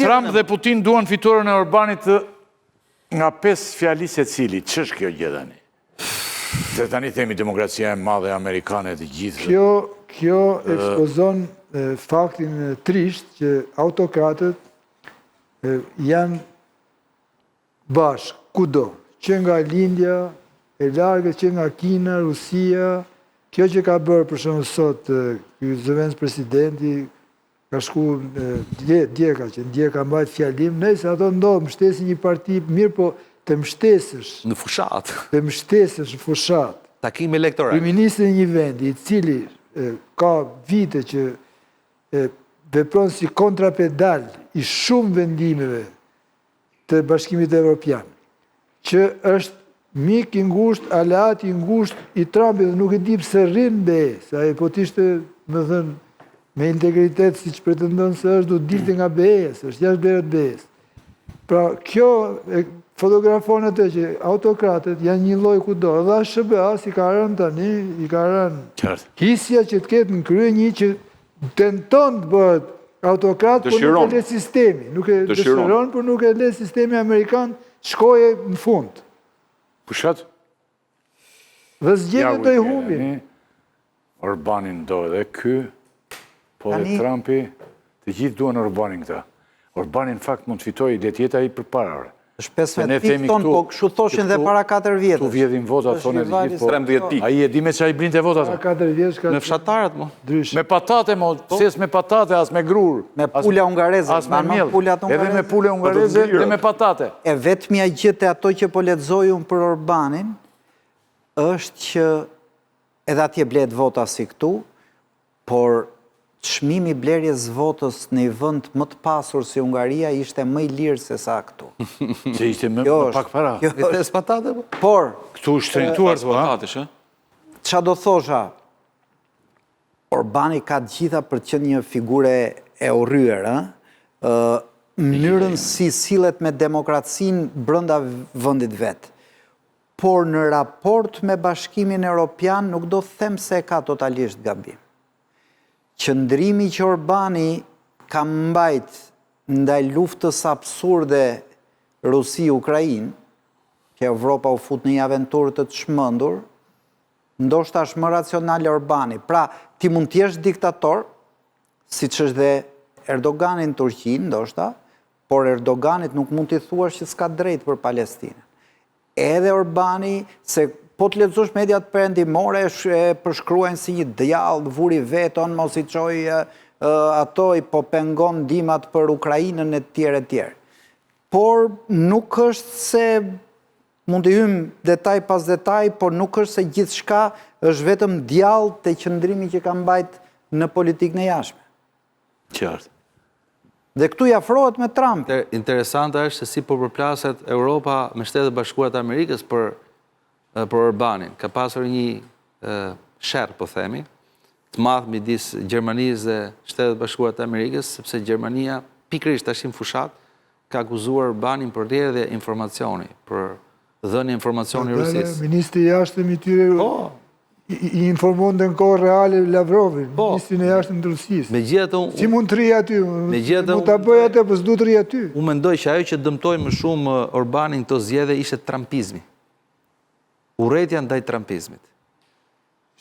Trump dhe Putin duan fituarën e Orbanit nga 5 fjali secili. Ç'është kjo gjë tani? Se tani themi demokracia e madhe amerikane të gjithë. Kjo ekspozon faktin trisht që autokratët janë bashkë, kudo, që nga Lindja, e largët, që nga Kina, Rusia, kjo që ka bërë për shumë sot, ky zëvendës presidenti, ka shku dje ka mbajt fjalim, nëjse ato ndodhë, mështesin një parti mirë, po të mështesësh. Në fushat. Të mështesësh në fushat. Takim elektoral. Kryeministri një vendi, i cili ka vite që vepron si kontrapedal i shumë vendimeve të Bashkimit Evropian, që është mik i ngusht, aleat i ngusht i Trumpit dhe nuk e di pse rrin be, sa e po t'ishte, më thënë, me integritet si që pretendon se është, du dilte nga BE-s, është jashtë blerët BE-s. Pra, kjo fotografon atë që autokratët janë një lloj kudo, dhe SBA-s i ka rënë tani, i ka rënë hisja që të ketë në krye një që tenton të bëhet autokrat, por nuk e le sistemi. Nuk e dëshiron, por nuk e le sistemi Amerikan shkoje në fund. Pushat? Dhe zgjedhjet do i humbin. Orbanin do edhe ky, po dhe Trumpi, të gjithë duan Orbanin këta. Orbanin në fakt mund të fitojë dhe tjeta i përpara. Është 15 pikë tonë, po kështu thoshin dhe para 4 vjetës. Tu vjedhin votat, thonë e gjithë, po 13 pikë. A i e di me që a i blinte votat? Para 4 vjetës ka... Me fshatarët, mo. Me patate, mo, ses me patate, as me grur. Me pula ungareze. As me mjell. Edhe me pule ungareze dhe me patate. E vetëmja gjë ato që po lexoj unë për Orbanin, është që edhe atje blehet vota si këtu, por çmimi blerjes votës në një vend më të pasur si Hungaria ishte më i lirë se sa këtu. Që ishte më pak para. E tes patate, po? Por, këtu është shtrenjtuar, po, ha? Qa do thosha, Orbani ka të gjitha për të qenë një figure e urryer, mënyrën si sillet me demokracinë brenda vendit vet. Por në raport me Bashkimin Evropian nuk do të them se ka totalisht gabim. Qëndrimi që Orbani ka mbajt ndaj luftës absurde Rusi-Ukrainë, që Evropa u fut në një aventurë të çmendur, ndoshta është më racional Orbani. Pra, ti mund t'jesh diktator, siç është dhe Erdogani në Turqi, ndoshta, por Erdoganit nuk mund t'i thuash që s'ka drejt për Palestinën. Edhe Orbani, se po të lexosh mediat perëndimore, e përshkruajnë si një djallë, vuri veton, mos i çoj ato, i po pengon ndihmat për Ukrainën e tjerë e tjerë. Por nuk është se mund të hym detaj pas detaj, por nuk është se gjithçka është vetëm djallë të qëndrimi që ka mbajt në politikën e jashtme. Qartë. Dhe këtu i afrohet me Trump. Interesante është se si po përplaset Europa me Shtetet Bashkuara të Amerikës për Orbanin. Ka pasur një sherr, po themi, të madh midis Gjermanisë dhe Shtetet Bashkuara të Amerikës, sepse Gjermania pikërisht tash në fushat ka akuzuar Orbanin për rrjedhje informacioni, për dhënë informacioni Rusisë. Ministri i jashtëm i tyre i informon në kohë reale Lavrovin, ministrin e jashtëm të Rusisë. Si mund të rri aty? Mund ta bëj atë, po s'du të rri aty. Unë mendoj që ajo që dëmtoi më shumë Orbanin këto zgjedhje ishte trumpizmi. Urrëtia ndaj trumpizmit.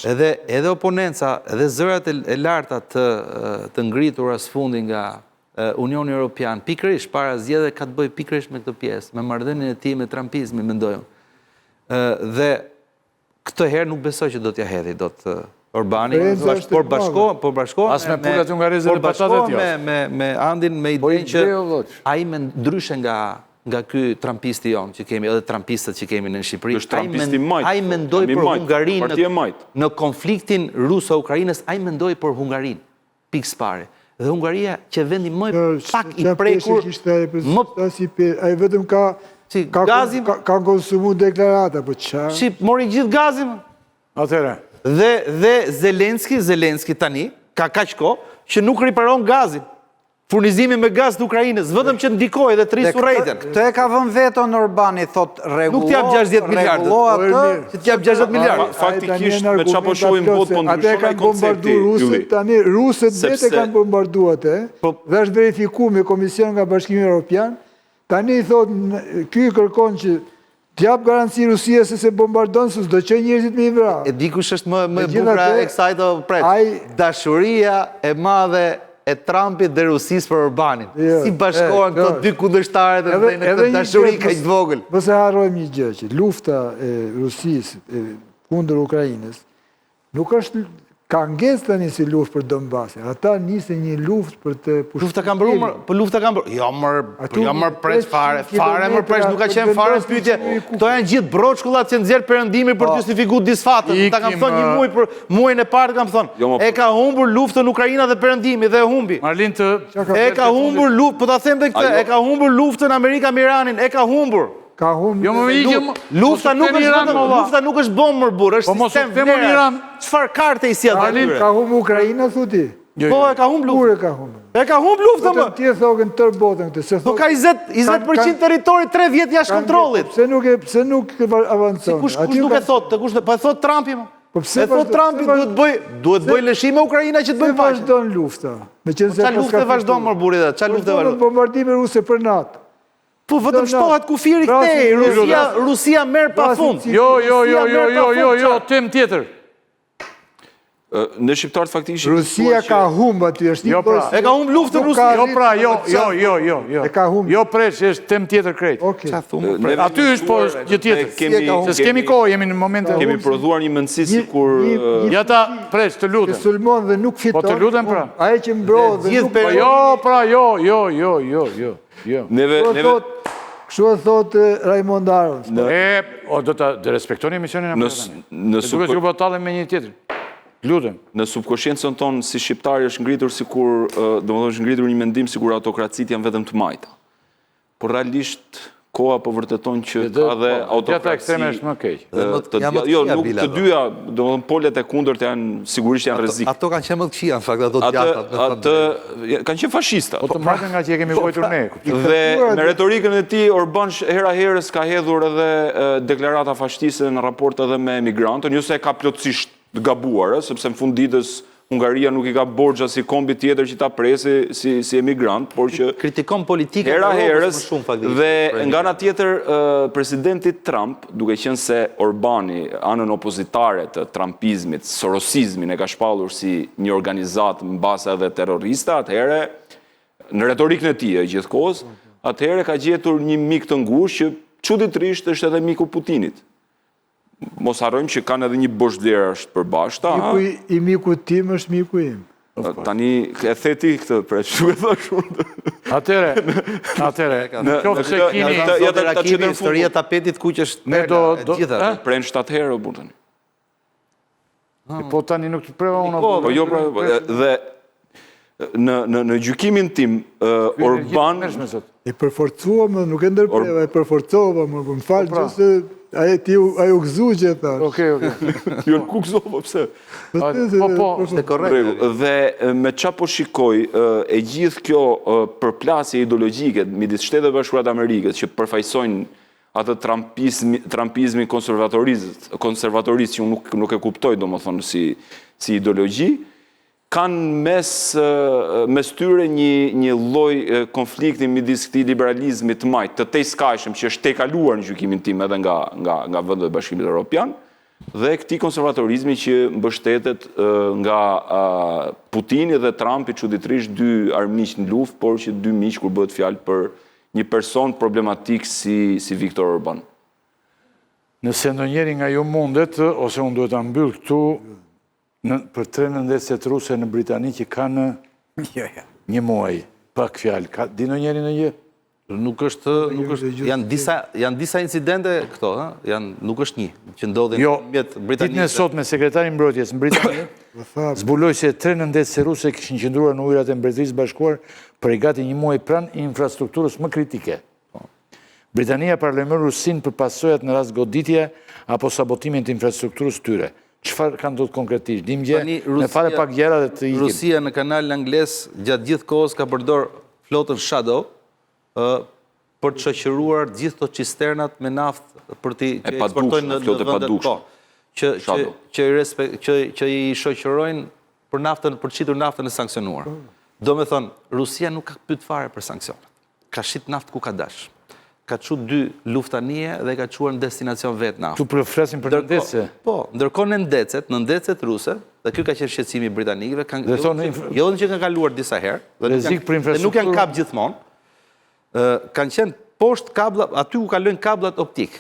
Edhe oponenca, edhe zërat e larta të ngritura së fundi nga Unioni Evropian, pikërisht para zgjedhjeve ka të bëjë pikërisht me këtë pjesë, me marrëdhënien e tij me trumpizmin, mendoj unë. Dhe këtë herë nuk besoj që do t'ja hedhi dot Orbani, por bashkohen as me pulat ungareze dhe patatet jashtë. Me Andin, me idenë që ai ndryshe nga ky trumpisti jon që kemi, edhe trumpistët që kemi në Shqipëri. Ai mendoi për Hungarinë në konfliktin ruso-ukrainës, ai mendoi për Hungarinë. Pikë pare. Dhe Hungaria që vendi më pak i prekur, ai vetëm ka konsumu deklarata, po qa? Shqip, mori gjithë gazin. Atëre. Dhe Zelenski tani, ka kaq kohë, që nuk riparon gazin. furnizimi me gaz të Ukrajinës, vetëm që ndikoj dhe të rrisu rejtën. Këtë e ka vënë veton Orbani, thot Nuk t'jap 60 miliardë. regullo atë, Që t'jap 60 miliardë. Faktikisht, me qa po shohim botë, po Ate ndryshon ai kanë bombardu koncepti, Ylli. rusët, tani rusët vete kanë bombardu atë, dhe është verifiku me Komision nga Bashkimi Evropian, tani i thot, ky kërkon që t'jap garanci Rusia se bombardon, se s'do që njerëzit me i vra. E di kush është më Megjithatë, bukra e kësaj të pret. Dashuria e madhe e Trumpit dhe Rusisë për Orbanin. Si bashkohen këto dy kundërshtarët dhe në këtë dashuri ka të vogël. Mëse harrojmë një gjë që lufta e Rusisë kundër Ukrajinës nuk është ka ngesë tani si luftë për Donbasin. Ata nisën një luftë për të pushtetin. Lufta ka mbrumur, po lufta ka mbrumur. Jo mër pres fare mër pres, nuk ka qenë fare në pyetje. Këto janë gjithë broçkullat që nxjerr Perëndimi për të justifikuar disfatën. Ta kam thënë një muaj për muajin e parë kam thënë. E ka humbur luftën Ukraina dhe Perëndimi dhe e humbi. Marlin të... E ka humbur luftën, po ta them edhe këtë, e ka humbur luftën Amerika me Iranin, e ka humbur. Ka humbur. Jo më ikim... Lufta nuk është bombë më burr, është sistem vlera. Çfarë karte i sjell aty? Ka humbur Ukraina thuti? Po e ka humbur Kur luftën. e ka humbur? E ka humbur luftën më. Ti e thogën tër botën këtë. Po ka 20% territori 3 vjet jashtë kontrollit. Pse nuk avancon? Kush nuk e thot, po e thot Trumpi më. E thot Trumpi duhet bëj lëshim me Ukraina që të bëjë paqe. Vazhdon lufta. Qa lufte vazhdon më buri dhe, qa lufte vazhdon? Bombardime ruse për natë. Po vetëm shtohet kufiri këtej, Rusia merr pafund. Jo, tem tjetër. Në shqiptarët faktikisht... Rusia ka humb aty, është një pra. E ka humb luftën Rusia. Jo, pra, jo. E ka humb. Jo, preç, është tem tjetër krejt. Aty është po gjë tjetër. Se s'kemi kohë, jemi në momente... Kemi prodhuar një mendësi si kur... Ja ta, preç, të lutem. Sulmon dhe nuk fiton. Po të lutem, pra. Aje që mbro dhe nuk... Jo, pra, jo. Kështu e thot Raimond Arons. Do të respektoni emisionin e më duke që po talem me një tjetër. Lutem. Në subkonsciencën tonë si shqiptari është ngritur sikur, domethënë është ngritur një mendim sikur autokracitë janë vetëm të majta. Por realisht koha po vërteton që ka dhe autokraci. Gjata ekstreme është më keq. Jo, nuk të dyja, domethënë polet e kundërt janë sigurisht janë rrezik. Ato kanë qenë më të këqija në fakt, ato gjata. Atë kanë qenë fashista. Po të marrën nga që e kemi vojtur ne. Dhe me retorikën e tij Orban hera herës ka hedhur edhe deklarata fashtiste në raport edhe me emigrantën, jo se ka plotësisht të gabuar, sepse në fund ditës Hungaria nuk i ka borxha si kombi tjetër që ta presi si emigrant, por që kritikon politikën hera herës dhe nga ana tjetër presidenti Trump, duke qenë se Orbani anën opozitare të trumpizmit, sorosizmin e ka shpallur si një organizat mbase edhe terroriste, atëherë në retorikën e tij gjithkohës, atëherë ka gjetur një mik të ngushtë që çuditërisht është edhe miku Putinit. Mos harrojmë që kanë edhe një boshvlerë është përbashkëta. I miku tim është miku im. Tani e the ti këtë, pra çu e thash unë. Atëre. Qoftë se keni historia e tapetit ku që është ne do gjitha. Pren 7 herë burr tani. Po tani nuk të preva unë. Po jo, dhe në gjykimin tim Orban e përforcuam, nuk e ndërpreva, e përforcova, më fal, nëse ai u gëzu që e thash. Okej. Jo nuk u gëzova, pse? Po, është korrekt. Dhe me çfarë po shikoj, e gjithë kjo përplasje ideologjike midis Shteteve Bashkuara të Amerikës që përfaqësojnë atë trumpizmin konservatorist që unë nuk e kuptoj domethënë si ideologji, kanë mes tyre një lloj konflikti midis këtij liberalizmit të majt, të tejskajshëm që është tejkaluar në gjykimin tim edhe nga vendet e Bashkimit Evropian, dhe këtij konservatorizmi që mbështetet nga Putini dhe Trumpi, çuditërisht dy armiq në luftë, por që dy miq kur bëhet fjalë për një person problematik si Viktor Orban. Nëse ndonjëri nga ju mundet, ose unë duhet ta mbyll këtu, për 3 nëndeset ruse në Britani që kanë një muaj, pak fjalë. Di ndonjëri ndonjë? Nuk është, janë disa incidente këto, nuk është një, që ndodhin mjet Britanisë. Ditën e sotme sekretarin mbrojtjes në Britani zbuloi se 3 nëndesë ruse kishin qëndruar në ujërat e Mbretërisë Bashkuar për i gati një muaj pranë infrastrukturës më kritike. Britania paralajmëron Rusinë për pasojat në rast goditje apo sabotimin të infrastrukturës tyre. Çfarë kanë ndodhur konkretisht? Dimgje, me fare pak gjëra dhe të ikim. Rusia në kanalin angles gjatë gjithë kohës ka përdor flotën Shadow për të shoqëruar gjithë të cisternat me naftë për të eksportojnë në vendet që i shoqërojnë për naftën, për qitur naftën e sankcionuar. Do me thonë, Rusia nuk ka pyet fare për sankcionet. Ka shit naftë ku ka dash. Ka çu 2 luftanie dhe ka çuar në destinacion vetë naftë. Tu për flasim për ndece. Po, ndërkohë në ndecet ruse, dhe ky ka qenë shqetësimi i britanikëve, jo që kanë kaluar disa herë, dhe nuk janë kap gjithmonë, kanë qenë poshtë kabla, aty ku kalojnë kablat optik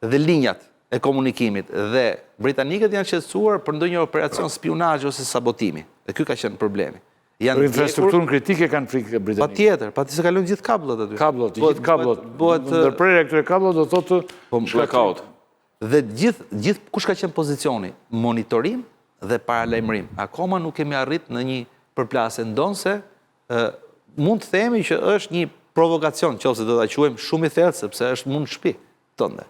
dhe linjat e komunikimit, dhe britanikët janë shqetësuar për ndonjë operacion spionazhi ose sabotimi. Dhe ky ka qenë problemi. Për infrastrukturën kritike kanë frikë britanikët. Patjetër, pati se kalojnë gjithë kabllat aty. Gjithë kabllat. Ndërprerja këtyre kabllat do thotë blackout. Dhe gjithë kush ka qenë pozicioni, monitorim dhe paralajmërim. Akoma nuk kemi arrit në një përplasje, ndonse mund të themi që është një provokacion, nëse do ta quajmë shumë i thellë, sepse është mund shtëpi tënde.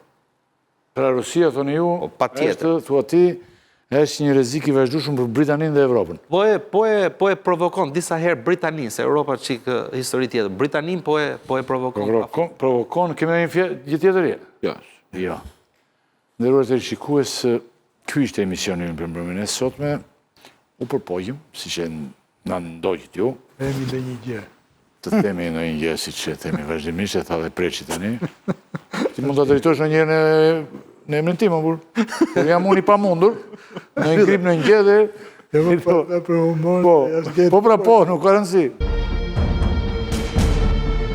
Pra Rusia, thoni ju, patjetër, thua ti, është një rrezik i vazhdueshëm për Britaninë dhe Evropën. Po e provokon disa herë Britaninë, se Europa çik histori tjetër. Britaninë po e provokon. Provokon, kemi një gjë tjetër? Jo. Nderuar teleshikues, ky ishte emisioni për mbrëmjen e sotme. U përpoqëm, siç e na ndoqët ju. Themi dhe një gjë. Të themi në një gjë, siç e themi vazhdimisht, e tha dhe Preçi tani. Ti mund ta drejtosh në njëherë në emrin tim, por jam unë i pamundur, në një grip në një gjë dhe... Po, po, nuk ka rëndësi.